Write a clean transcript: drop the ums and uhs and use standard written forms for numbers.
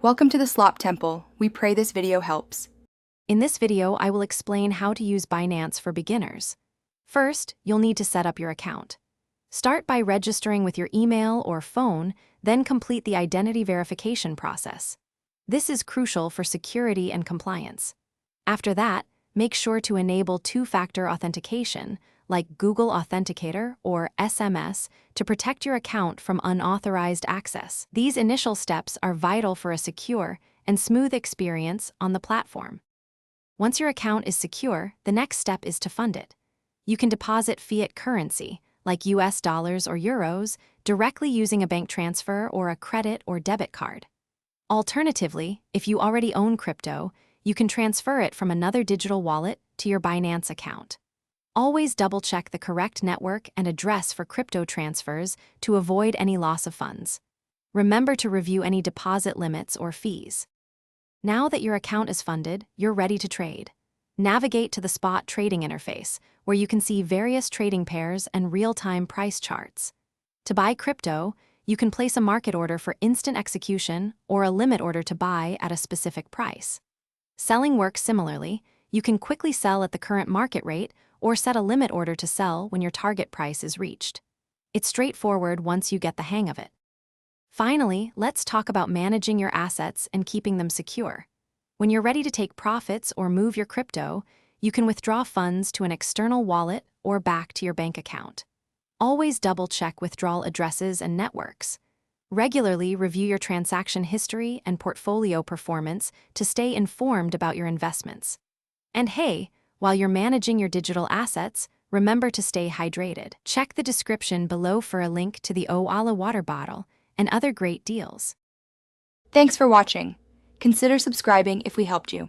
Welcome to the Slop Temple. We pray this video helps. In this video, I will explain how to use Binance for beginners. First, you'll need to set up your account. Start by registering with your email or phone, then complete the identity verification process. This is crucial for security and compliance. After that, make sure to enable two-factor authentication, like Google Authenticator or SMS, to protect your account from unauthorized access. These initial steps are vital for a secure and smooth experience on the platform. Once your account is secure, the next step is to fund it. You can deposit fiat currency, like US dollars or euros, directly using a bank transfer or a credit or debit card. Alternatively, if you already own crypto, you can transfer it from another digital wallet to your Binance account. Always double-check the correct network and address for crypto transfers to avoid any loss of funds. Remember to review any deposit limits or fees. Now that your account is funded, you're ready to trade. Navigate to the spot trading interface, where you can see various trading pairs and real-time price charts. To buy crypto, you can place a market order for instant execution or a limit order to buy at a specific price. Selling works similarly. You can quickly sell at the current market rate or set a limit order to sell when your target price is reached. It's straightforward once you get the hang of it. Finally, let's talk about managing your assets and keeping them secure. When you're ready to take profits or move your crypto, you can withdraw funds to an external wallet or back to your bank account. Always double-check withdrawal addresses and networks. Regularly review your transaction history and portfolio performance to stay informed about your investments. And hey, while you're managing your digital assets, remember to stay hydrated. Check the description below for a link to the Oala water bottle and other great deals. Thanks for watching. Consider subscribing if we helped you.